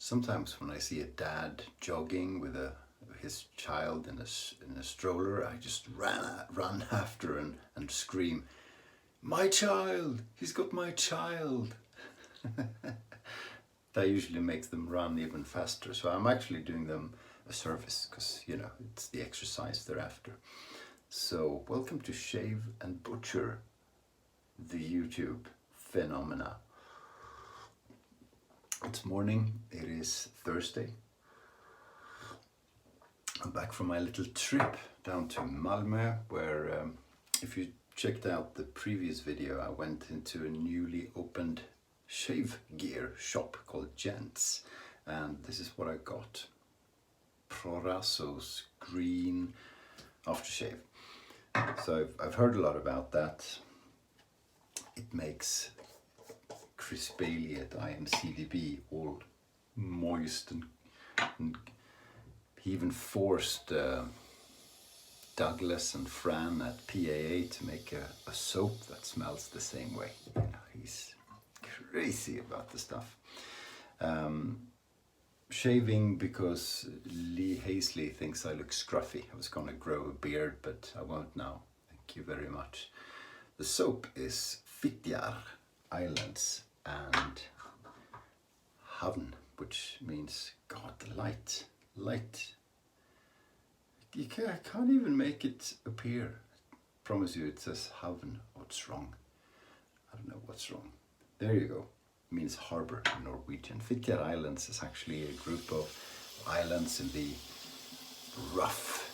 sometimes when I see a dad jogging with his child in a stroller, I just run after and scream, "My child! He's got my child!" That usually makes them run even faster. So I'm actually doing them a service because, you know, it's the exercise they're after. So welcome to Shave&Butcher, the YouTube phenomena. It's morning, it is Thursday. I'm back from my little trip down to Malmö, where if you checked out the previous video, I went into a newly opened shave gear shop called Gents, and this is what I got. Proraso Green aftershave. So I've heard a lot about that. It makes Chris Bailey at IMCDB all moist, and he even forced Douglas and Fran at PAA to make a soap that smells the same way. You know, he's crazy about the stuff. Shaving because Lee Hazley thinks I look scruffy. I was gonna grow a beard, but I won't now. Thank you very much. The soap is Fitjar Islands and Havn, which means God, the light. Light. I can't even make it appear. I promise you it says Havn. What's wrong? I don't know what's wrong. There you go. It means harbor in Norwegian. Fitjar Islands is actually a group of islands in the rough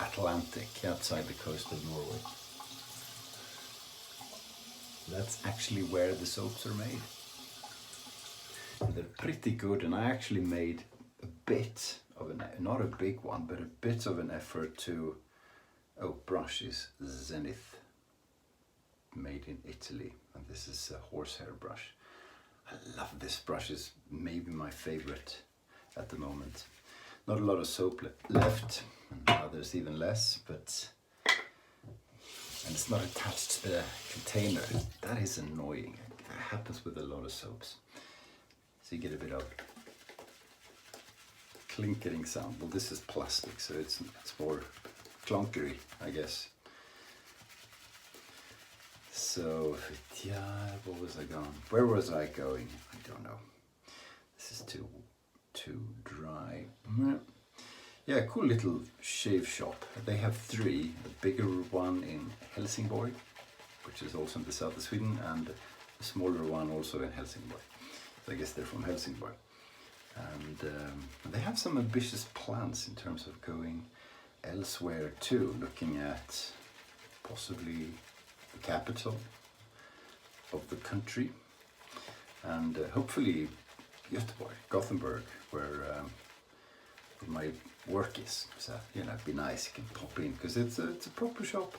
Atlantic outside the coast of Norway. That's actually where the soaps are made. And they're pretty good, and I actually made a bit of not a big one, but a bit of an effort to, brush is Zenith, made in Italy, and this is a horsehair brush. I love this brush, it's maybe my favorite at the moment. Not a lot of soap left, and others even less, and it's not attached to the container. That is annoying. That happens with a lot of soaps. So you get a bit of clinkering sound. Well, this is plastic, so it's more clunkery, I guess. So, yeah, what was I going? Where was I going? I don't know. This is too dry. Yeah, cool little shave shop. They have three. A bigger one in Helsingborg, which is also in the south of Sweden, and a smaller one also in Helsingborg. So I guess they're from Helsingborg. And they have some ambitious plans in terms of going elsewhere too, looking at possibly the capital of the country, and hopefully Gothenburg, where my work is. So, you know, it'd be nice, you can pop in, because it's a proper shop.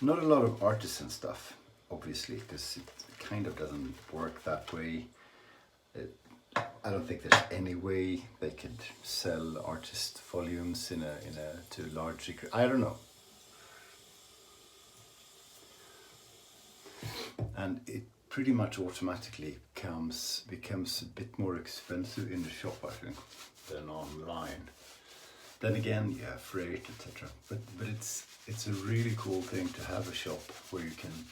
Not a lot of artisan stuff, obviously, because it kind of doesn't work that way. I don't think there's any way they could sell artist volumes to a large degree. I don't know. And it pretty much automatically becomes a bit more expensive in the shop, I think, than online. Then again, yeah, freight, etc. But it's a really cool thing to have a shop where you can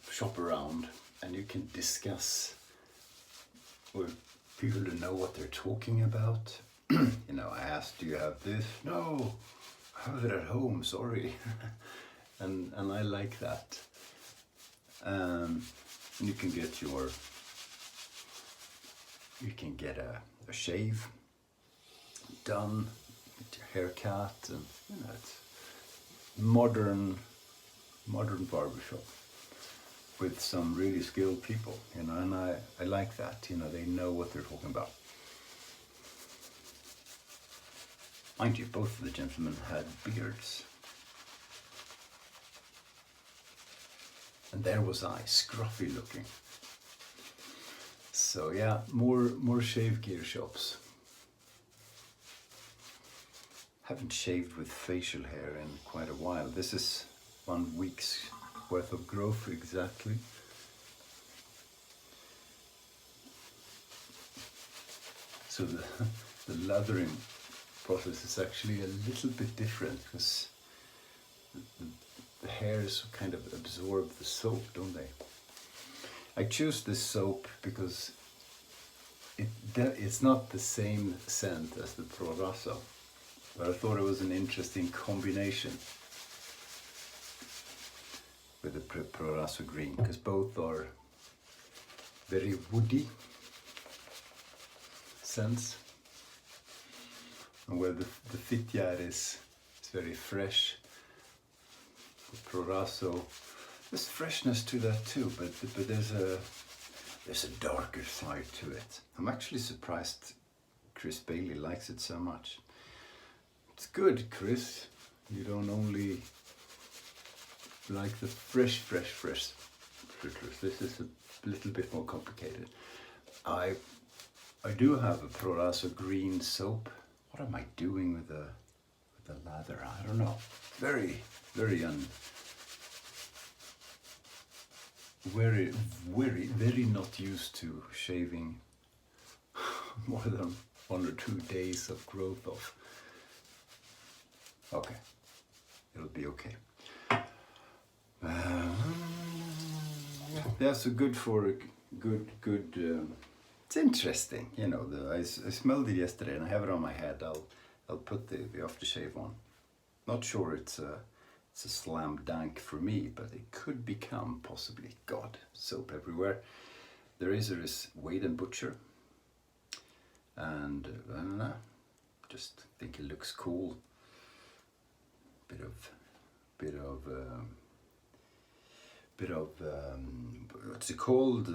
shop around and you can discuss with people to know what they're talking about. You know, I asked, do you have this? No, I have it at home, sorry. and I like that. You can get a shave done, get your haircut, and you know, it's modern barbershop with some really skilled people, you know, and I like that, you know, they know what they're talking about. Mind you, both of the gentlemen had beards. And there was I, scruffy looking. So yeah, more shave gear shops. Haven't shaved with facial hair in quite a while. This is 1 week's worth of growth exactly. So the lathering process is actually a little bit different because the hairs kind of absorb the soap, don't they? I choose this soap because it's not the same scent as the Proraso, but I thought it was an interesting combination with the Proraso Green, because both are very woody scents, and where the Fitjar is very fresh, the Proraso, there's freshness to that too, but there's a darker side to it. I'm actually surprised Chris Bailey likes it so much. It's good, Chris. You don't only like the fresh citrus. This is a little bit more complicated. I do have a Proraso Green soap. What am I doing with the lather? I don't know. Very not used to shaving more than 1 or 2 days of growth of. Okay, it'll be okay. Yeah, so good for good. It's interesting, you know. I smelled it yesterday, and I have it on my head. I'll put the aftershave on. Not sure it's a slam dunk for me, but it could become possibly. God, soap everywhere. The razor is Shave&Butcher, and I don't know, just think it looks cool. Bit of what's it called?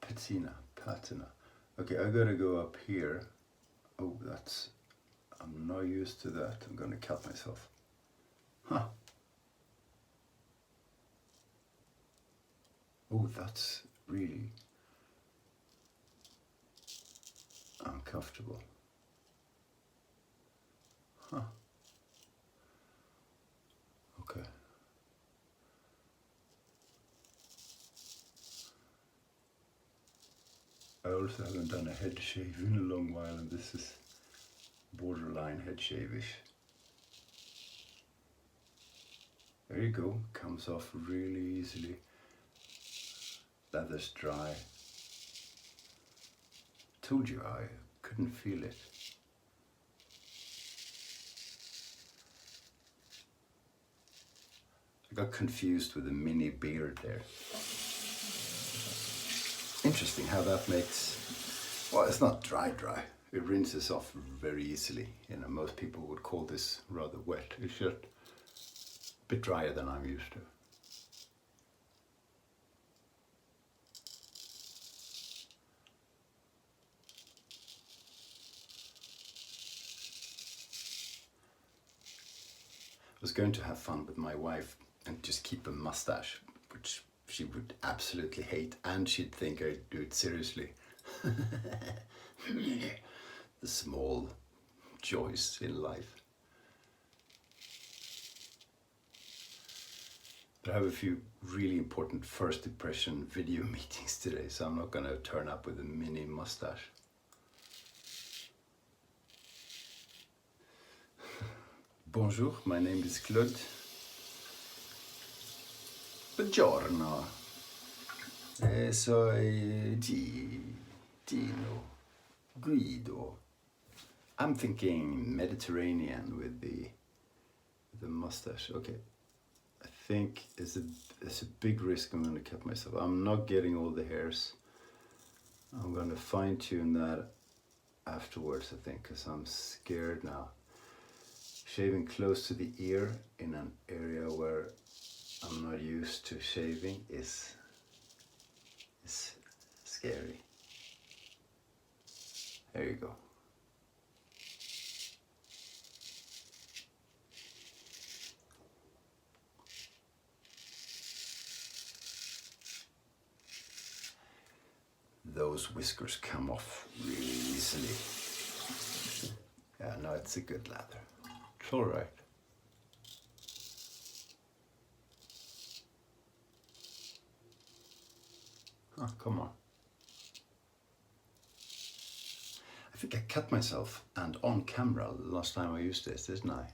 Patina. Okay, I gotta go up here. Oh, I'm not used to that. I'm gonna cut myself. Huh. Oh, that's really uncomfortable. Huh. Okay. I also haven't done a head shave in a long while, and this is borderline head shave-ish. There you go, comes off really easily. Leather's dry. Told you I couldn't feel it. I got confused with a mini beard there. Interesting how that makes, well, it's not dry. It rinses off very easily. You know, most people would call this rather wet. It's just a bit drier than I'm used to. I was going to have fun with my wife and just keep a mustache, which she would absolutely hate, and she'd think I do it seriously. The small joys in life. But I have a few really important first impression video meetings today, so I'm not going to turn up with a mini mustache. Bonjour, my name is Claude. Buongiorno. Soy Gino. Guido. I'm thinking Mediterranean with the mustache. Okay. I think it's a big risk I'm going to cut myself. I'm not getting all the hairs. I'm going to fine tune that afterwards, I think, because I'm scared now. Shaving close to the ear in an area where I'm not used to shaving is scary. There you go. Those whiskers come off really easily. Yeah, no, it's a good lather. It's all right. Oh, come on. I think I cut myself and on camera last time I used this, didn't I?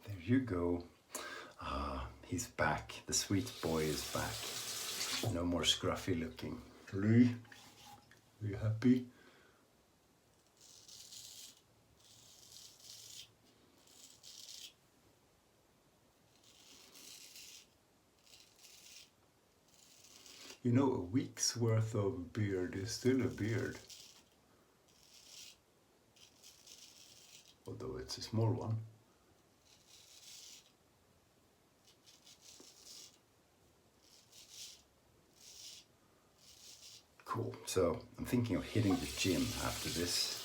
There you go. Ah, he's back. The sweet boy is back. No more scruffy looking. Lee, are you happy? You know, a week's worth of beard is still a beard. Although it's a small one. Cool. So I'm thinking of hitting the gym after this.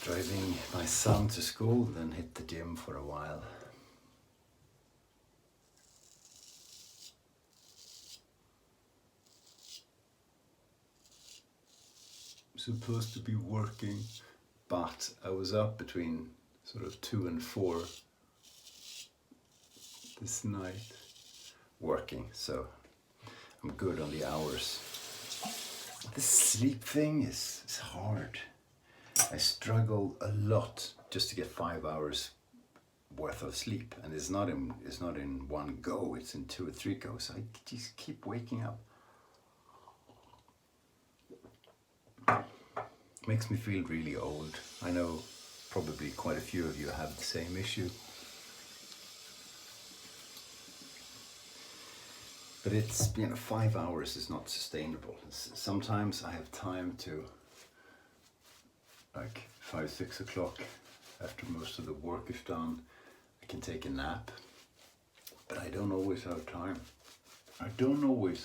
Driving my son to school, then hit the gym for a while. Supposed to be working, but I was up between sort of 2 and 4 this night working, so I'm good on the hours. This sleep thing is hard. I struggle a lot just to get 5 hours worth of sleep, and it's not in one go, it's in 2 or 3 goes. I just keep waking up. Makes me feel really old. I know probably quite a few of you have the same issue. But it's, 5 hours is not sustainable. Sometimes I have time to, like 5, 6 o'clock, after most of the work is done, I can take a nap. But I don't always have time. The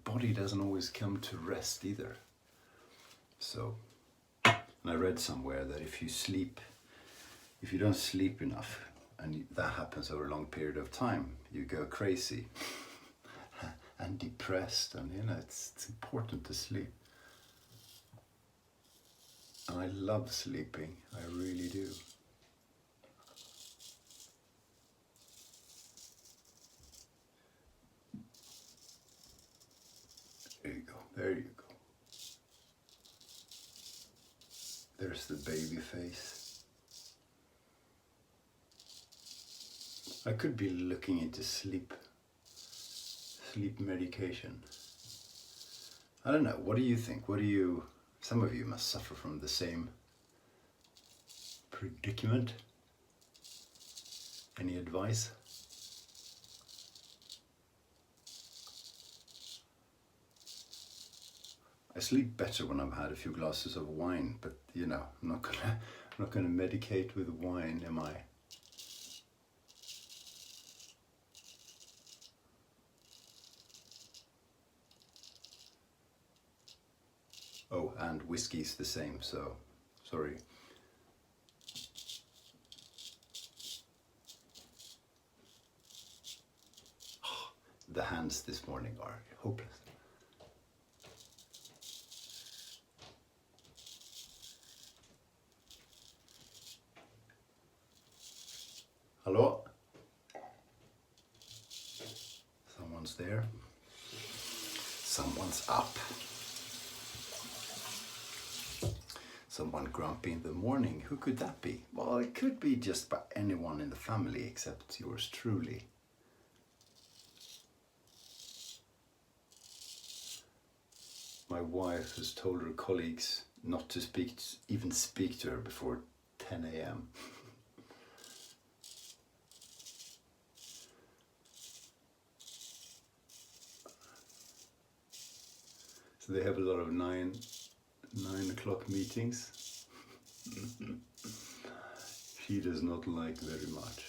body doesn't always come to rest either. So, and I read somewhere that if you don't sleep enough, and that happens over a long period of time, you go crazy and depressed, and it's important to sleep. And I love sleeping, I really do. There you go, there you go. There's the baby face. I could be looking into sleep medication. I don't know, what do you think? Some of you must suffer from the same predicament. Any advice? I sleep better when I've had a few glasses of wine, but I'm not gonna medicate with wine, am I? Oh, and whiskey's the same, so sorry. The hands this morning are hopeless. Hello? Someone's there. Someone's up. Someone grumpy in the morning. Who could that be? Well, it could be just about anyone in the family except yours truly. My wife has told her colleagues not to even speak to her before 10 a.m. So they have a lot of 9 o'clock meetings. She does not like very much.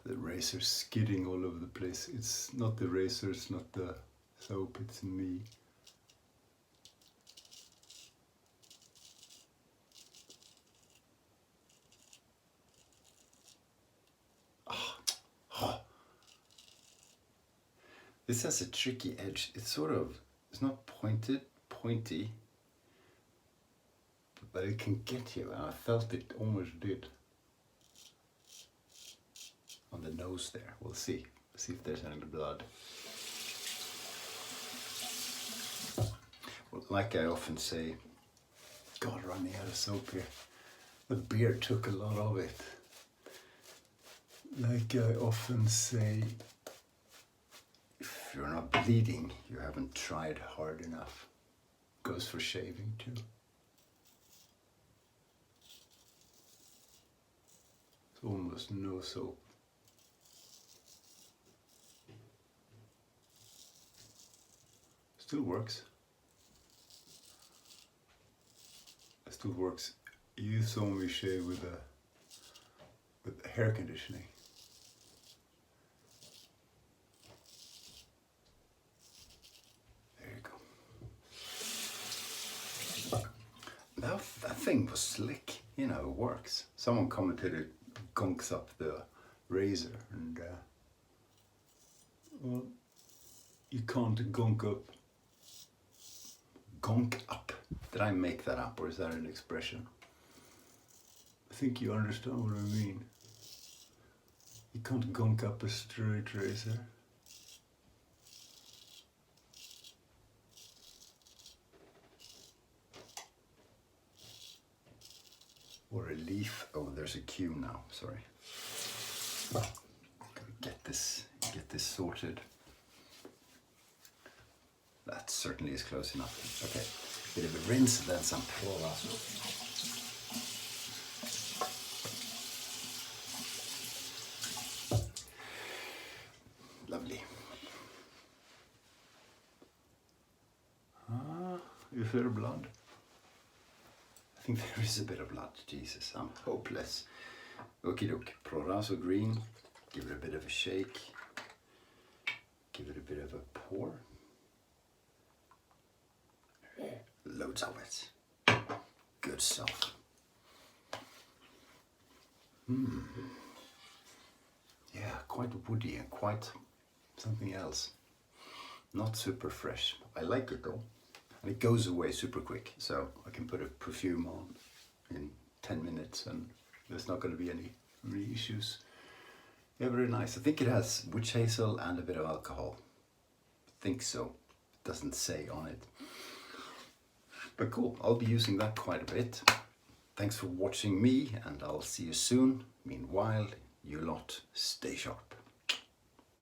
The razor's skidding all over the place. It's not the razor, it's not the soap, it's me. This has a tricky edge. It's not pointy, but it can get you, and I felt it almost did. On the nose there, we'll see. See if there's any blood. Well, like I often say, God, we're running out of soap here. The beer took a lot of it. Like I often say, if you're not bleeding, you haven't tried hard enough. Goes for shaving too. It's almost no soap. Still works. It still works. You saw me shave with hair conditioning. There you go. That thing was slick. You know, it works. Someone commented it gunks up the razor, and well, you can't gunk up. Gunk up. Did I make that up, or is that an expression? I think you understand what I mean. You can't gunk up a straight razor. Or a leaf. Oh, there's a cue now. Sorry. Gotta get this sorted. That certainly is close enough. Okay, bit of a rinse and then some Proraso. Lovely. Is there blood? I think there is a bit of blood. Jesus, I'm hopeless. Okie doke. Proraso Green. Give it a bit of a shake. Give it a bit of a pour. Loads of it. Good stuff. Yeah, quite woody and quite something else. Not super fresh. I like it though. And it goes away super quick. So I can put a perfume on in 10 minutes and there's not going to be any issues. Yeah, very nice. I think it has witch hazel and a bit of alcohol. I think so. It doesn't say on it. But cool, I'll be using that quite a bit. Thanks for watching me, and I'll see you soon. Meanwhile, you lot, stay sharp.